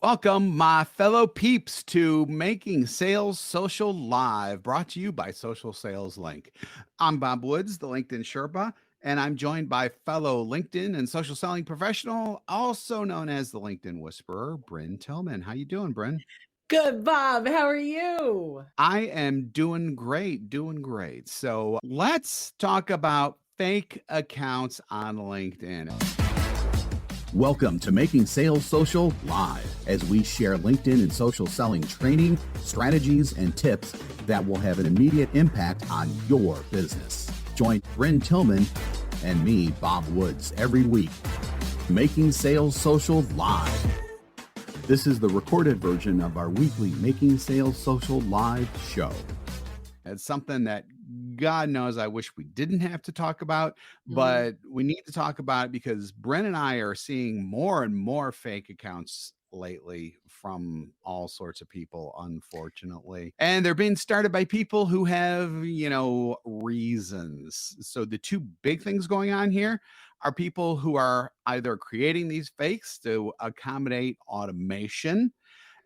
Welcome, my fellow peeps, to Making Sales Social Live, brought to you by Social Sales Link. I'm Bob Woods, the LinkedIn Sherpa, and I'm joined by fellow LinkedIn and social selling professional, also known as the LinkedIn Whisperer, Bryn Tillman. How you doing, Bryn? Good, Bob. How are you? I am doing great, doing great. So let's talk about fake accounts on LinkedIn. Welcome to Making Sales Social Live, as we share LinkedIn and social selling training, strategies, and tips that will have an immediate impact on your business. Join Bryn Tillman and me, Bob Woods, every week. Making Sales Social Live. This is the recorded version of our weekly Making Sales Social Live show. It's something that God knows I wish we didn't have to talk about, but we need to talk about it because Bryn and I are seeing more and more fake accounts lately from all sorts of people, unfortunately. And they're being started by people who have, reasons. So the two big things going on here are people who are either creating these fakes to accommodate automation,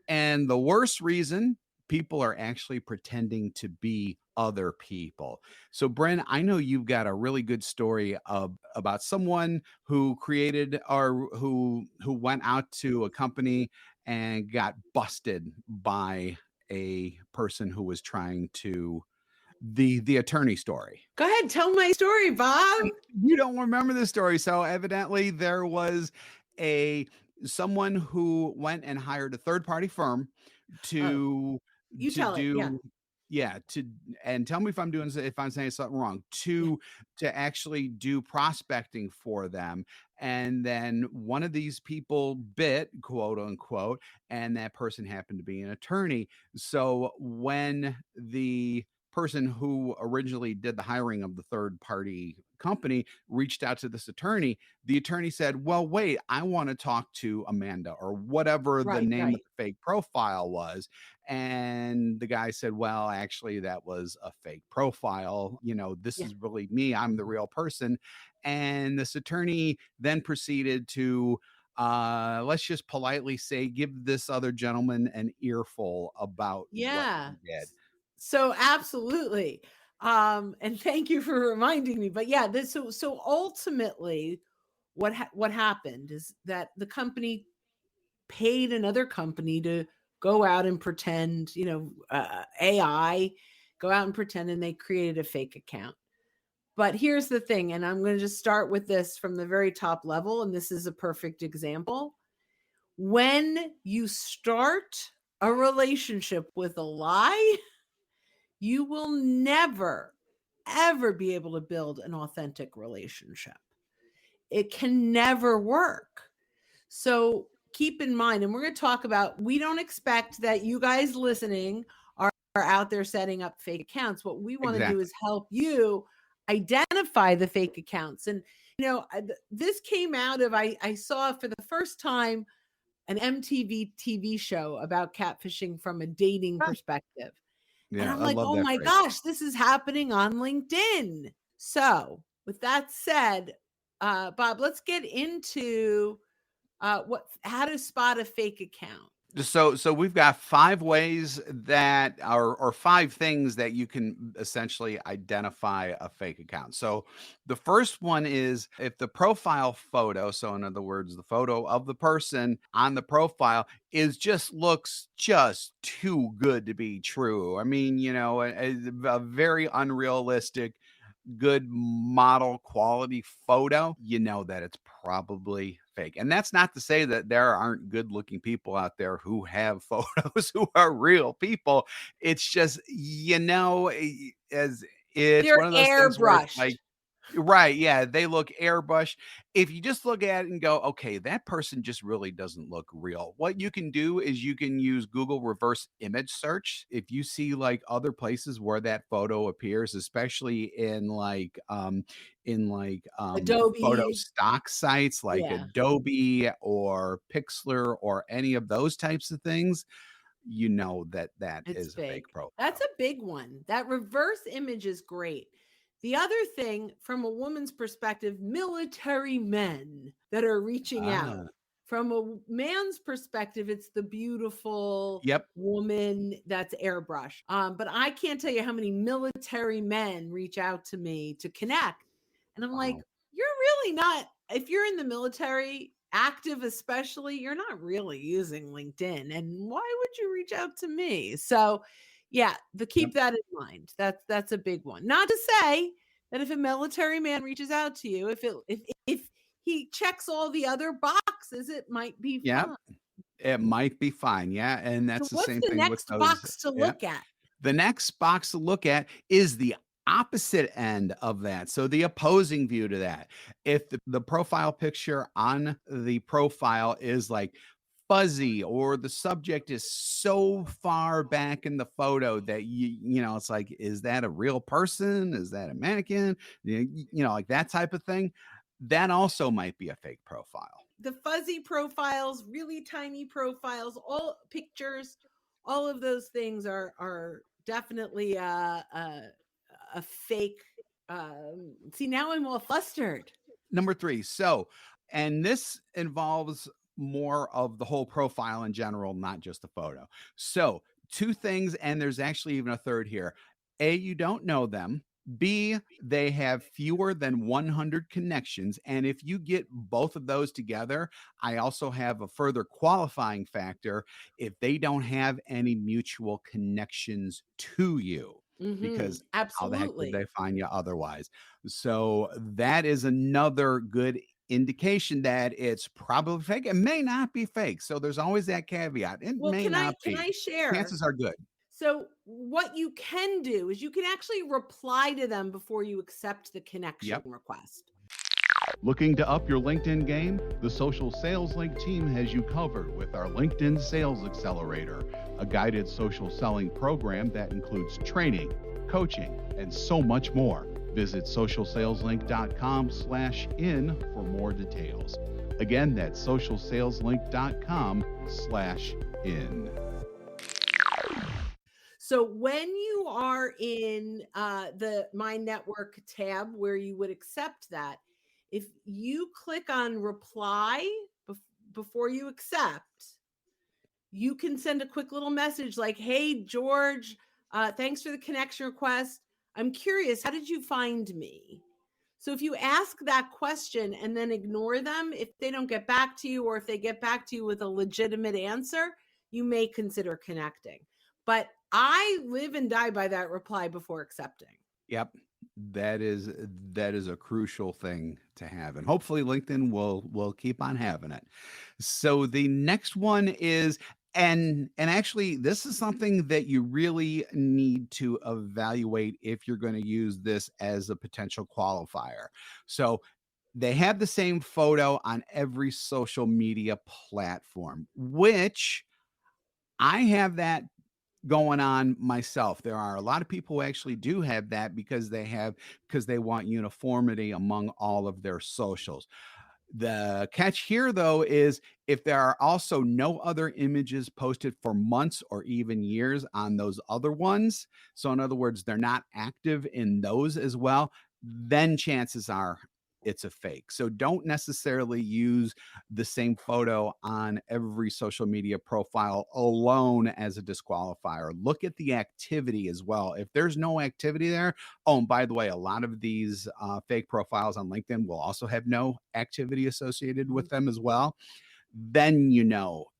and the worst reason, people are actually pretending to be other people. So, Bryn, I know you've got a really good story about someone who created or who went out to a company and got busted by a person who was trying to the attorney story. Go ahead, tell my story, Bob. You don't remember the story, so evidently there was someone who went and hired a third party firm Oh, to you to tell it. Yeah. do and tell me if I'm saying something wrong, to actually do prospecting for them. And then one of these people bit, quote unquote, and that person happened to be an attorney. So when the person who originally did the hiring of the third party company reached out to this attorney, the attorney said, well, wait, I want to talk to Amanda, or whatever the Right, name of right. the fake profile was. And the guy said, well, actually, that was a fake profile. This Yeah. is really me. I'm the real person. And this attorney then proceeded to, let's just politely say, give this other gentleman an earful about what Yeah. he did. So absolutely. And thank you for reminding me. But yeah, so ultimately what happened is that the company paid another company to go out and pretend, AI, go out and pretend, and they created a fake account. But here's the thing, and I'm going to just start with this from the very top level, and this is a perfect example. When you start a relationship with a lie, you will never, ever be able to build an authentic relationship. It can never work. So keep in mind, and we're going to talk about, we don't expect that you guys listening are out there setting up fake accounts. What we want to do Exactly. is help you identify the fake accounts. And, this came out of, I saw for the first time an MTV TV show about catfishing from a dating perspective. And Yeah, I'm I like, love oh that my phrase. gosh, this is happening on LinkedIn. So, with that said, Bob, let's get into how to spot a fake account. So we've got 5 ways that or 5 things that you can essentially identify a fake account. So the first one is if the profile photo, so in other words, the photo of the person on the profile looks just too good to be true. I mean, a very unrealistic good model quality photo, you know that it's probably fake. And that's not to say that there aren't good looking people out there who have photos who are real people. It's just, as it's They're one of those things where it's airbrushed. like, right, yeah, they look airbrushed. If you just look at it and go, okay, that person just really doesn't look real. What you can do is you can use Google reverse image search. If you see like other places where that photo appears, especially in photo Adobe. stock sites like Yeah, Adobe or Pixlr or any of those types of things, you know that it's is a fake fake. That's profile. a big one. That reverse image is great. The other thing, from a woman's perspective, military men that are reaching Ah, out From a man's perspective, it's the beautiful Yep. woman that's airbrushed. But I can't tell you how many military men reach out to me to connect. And I'm like, Wow. you're really not, if you're in the military, active especially, you're not really using LinkedIn. And why would you reach out to me? So yeah, Yep. keep that in mind. That's a big one. Not to say that if a military man reaches out to you, if he checks all the other boxes, it might be Yep. fun. It might be fine. Yeah. And So that's the what's same the thing with next those. box to Yeah. look at? The next box to look at is the opposite end of that. So the opposing view to that. If the profile picture on the profile is like fuzzy or the subject is so far back in the photo that it's like, is that a real person? Is that a mannequin? Like that type of thing. That also might be a fake profile. The fuzzy profiles, really tiny profiles, all pictures, all of those things are definitely a fake. See, now I'm all flustered. Number 3. So, and this involves more of the whole profile in general, not just the photo. So, 2 things, and there's actually even a third here. A, you don't know them. B, they have fewer than 100 connections. And if you get both of those together, I also have a further qualifying factor if they don't have any mutual connections to you, because how the heck would Absolutely. they find you otherwise? So that is another good indication that it's probably fake. It may not be fake. So there's always that caveat. It Well, may not can be. I share? Chances are good. So what you can do is you can actually reply to them before you accept the connection Yep. request. Looking to up your LinkedIn game? The Social Sales Link team has you covered with our LinkedIn Sales Accelerator, a guided social selling program that includes training, coaching, and so much more. Visit socialsaleslink.com/in for more details. Again, that's socialsaleslink.com/in. So when you are in the My Network tab where you would accept that, if you click on reply before you accept, you can send a quick little message like, hey, George, thanks for the connection request. I'm curious, how did you find me? So if you ask that question and then ignore them, if they don't get back to you or if they get back to you with a legitimate answer, you may consider connecting. But I live and die by that reply before accepting. Yep. That is a crucial thing to have. And hopefully LinkedIn will keep on having it. So the next one is, and actually this is something that you really need to evaluate if you're going to use this as a potential qualifier. So they have the same photo on every social media platform, which I have that going on myself. There are a lot of people who actually do have that because they want uniformity among all of their socials. The catch here, though, is if there are also no other images posted for months or even years on those other ones, so in other words, they're not active in those as well, then chances are it's a fake. So don't necessarily use the same photo on every social media profile alone as a disqualifier. Look at the activity as well. If there's no activity there, oh, and by the way, a lot of these fake profiles on LinkedIn will also have no activity associated with them as well. Then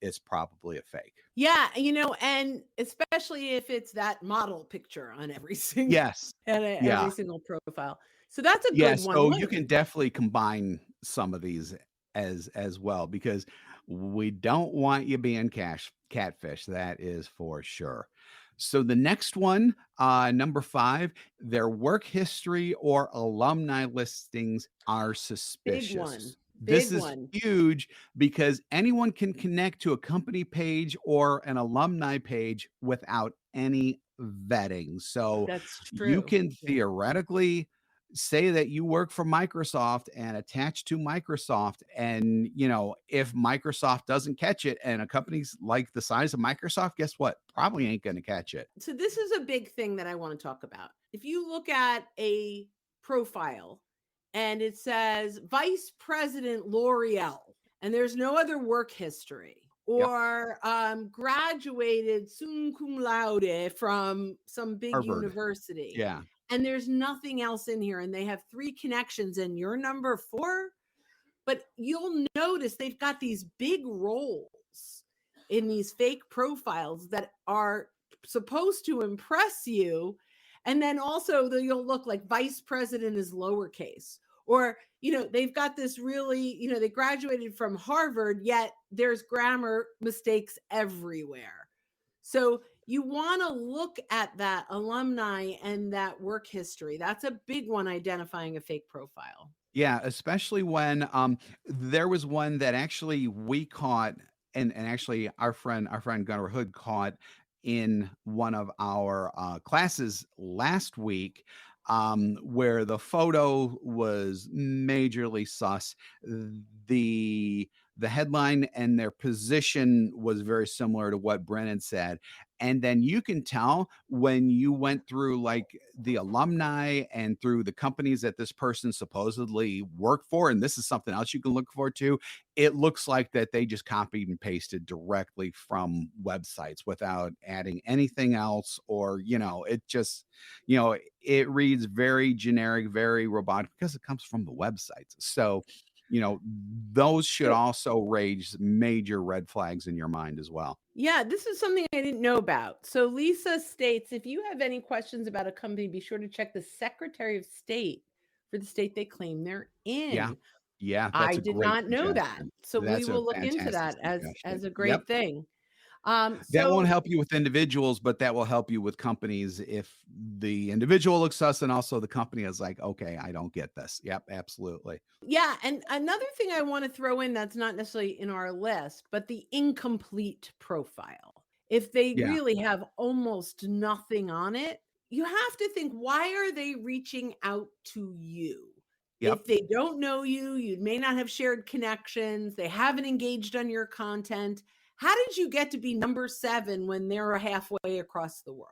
it's probably a fake. Yeah, and especially if it's that model picture on every single Yes. and Yeah. every single profile. So that's a Yeah, good one. so you can definitely combine some of these as well, because we don't want you being catfish, that is for sure. So the next one, number 5, their work history or alumni listings are Big one. suspicious. This Big is one. huge because anyone can connect to a company page or an alumni page without any vetting. So That's you true. can Yeah. theoretically say that you work for Microsoft and attach to Microsoft. And, if Microsoft doesn't catch it and a company's like the size of Microsoft, guess what? Probably ain't going to catch it. So this is a big thing that I want to talk about. If you look at a profile and it says Vice President L'Oreal, and there's no other work history, Yep. or graduated summa cum laude from some big Harvard. university, Yeah. and there's nothing else in here, and they have 3 connections and you're number 4, but you'll notice they've got these big roles in these fake profiles that are supposed to impress you. And then also you'll look like vice president is lowercase, or, they've got this really, they graduated from Harvard, yet there's grammar mistakes everywhere. So you want to look at that alumni and that work history. That's a big one, identifying a fake profile. Yeah, especially when there was one that actually we caught, and actually our friend Gunnar Hood caught in one of our classes last week, where the photo was majorly sus. The the headline and their position was very similar to what Brennan said. And then you can tell when you went through like the alumni and through the companies that this person supposedly worked for, and this is something else you can look for too. It looks like that they just copied and pasted directly from websites without adding anything else, or it just, it reads very generic, very robotic because it comes from the websites. So, those should So, also raise major red flags in your mind as well. yeah, this is something I didn't know about. So Lisa states, if you have any questions about a company, be sure to check the Secretary of State for the state they claim they're Yeah. in. Yeah, I that's a did great not know that. suggestion. So we That's a will look into fantastic that as suggestion. a Yep. great thing. That won't So help you with individuals, but that will help you with companies if the individual looks sus and also the company is like, "Okay, I don't get this." Yep, absolutely. yeah, and another thing I want to throw in that's not necessarily in our list, but the incomplete profile. If they Yeah. really have almost nothing on it, you have to think, why are they reaching out to you? Yep. If they don't know you, you may not have shared connections, they haven't engaged on your content. How did you get to be number 7 when they're halfway across the world?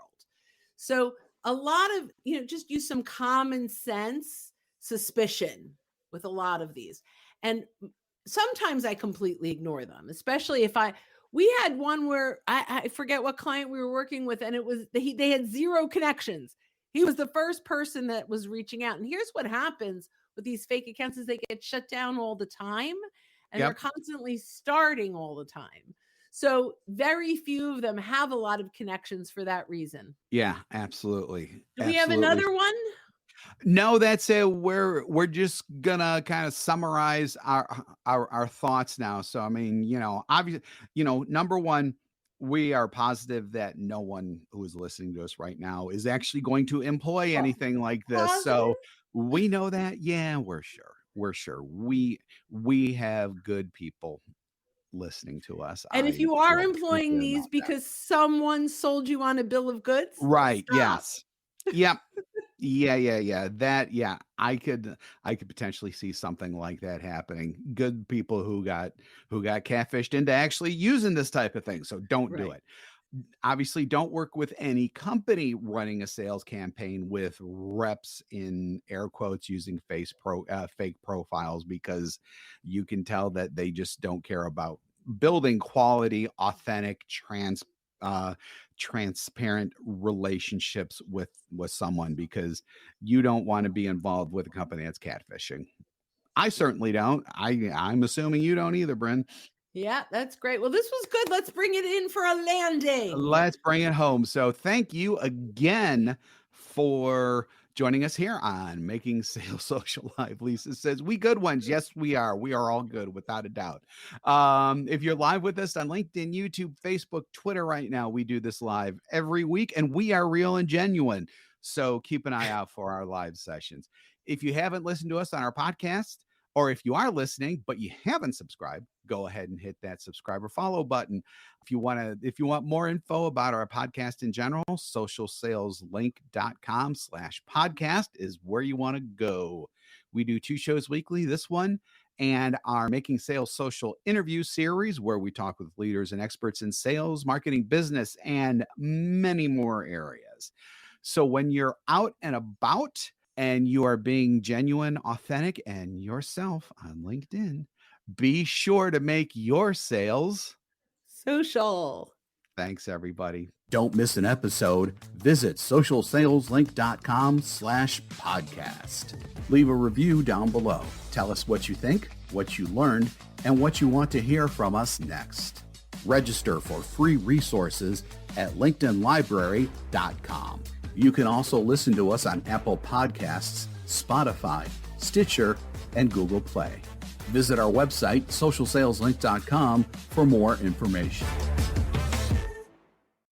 So, a lot of, just use some common sense suspicion with a lot of these. And sometimes I completely ignore them, especially if we had one where I forget what client we were working with, and it was they had 0 connections. He was the first person that was reaching out. And here's what happens with these fake accounts: is they get shut down all the time, and they're Yep. constantly starting all the time. So very few of them have a lot of connections for that reason. Yeah, absolutely. Do we have Absolutely. another one? No, that's it. We're just gonna kind of summarize our thoughts now. So I mean, obviously, number one, we are positive that no one who is listening to us right now is actually going to employ anything like this. Positive? So we know that. Yeah, we're sure. We're sure. We have good people listening to us. And if I you are feel employing confident these about that. because someone sold you on a bill of goods, Right. stop. Yes. Yep. Yeah. I could potentially see something like that happening. Good people who got catfished into actually using this type of thing. So don't do Right. it. Obviously, don't work with any company running a sales campaign with reps in air quotes using fake profiles, because you can tell that they just don't care about building quality, authentic, uh, transparent relationships with someone, because you don't want to be involved with a company that's catfishing. I certainly don't. I'm assuming you don't either, Bryn. Yeah, that's great. Well, this was good. Let's bring it in for a landing. Let's bring it home. So, thank you again for joining us here on Making Sales Social Live. Lisa says, "We good ones." Yes, we are. We are all good, without a doubt. If you're live with us on LinkedIn, YouTube, Facebook, Twitter right now, we do this live every week, and we are real and genuine. So, keep an eye out for our live sessions. If you haven't listened to us on our podcast, or if you are listening but you haven't subscribed, go ahead and hit that subscribe or follow button. If you want more info about our podcast in general, socialsaleslink.com/podcast is where you want to go. We do 2 shows weekly, this one and our Making Sales Social interview series, where we talk with leaders and experts in sales, marketing, business, and many more areas. So when you're out and about and you are being genuine, authentic, and yourself on LinkedIn, Be sure to make your sales social. Thanks, everybody. Don't miss an episode. Visit socialsaleslink.com/podcast. Leave a review down below. Tell us what you think, what you learned, and what you want to hear from us next. Register for free resources at linkedinlibrary.com. You can also listen to us on Apple Podcasts, Spotify, Stitcher, and Google Play. Visit our website, socialsaleslink.com, for more information.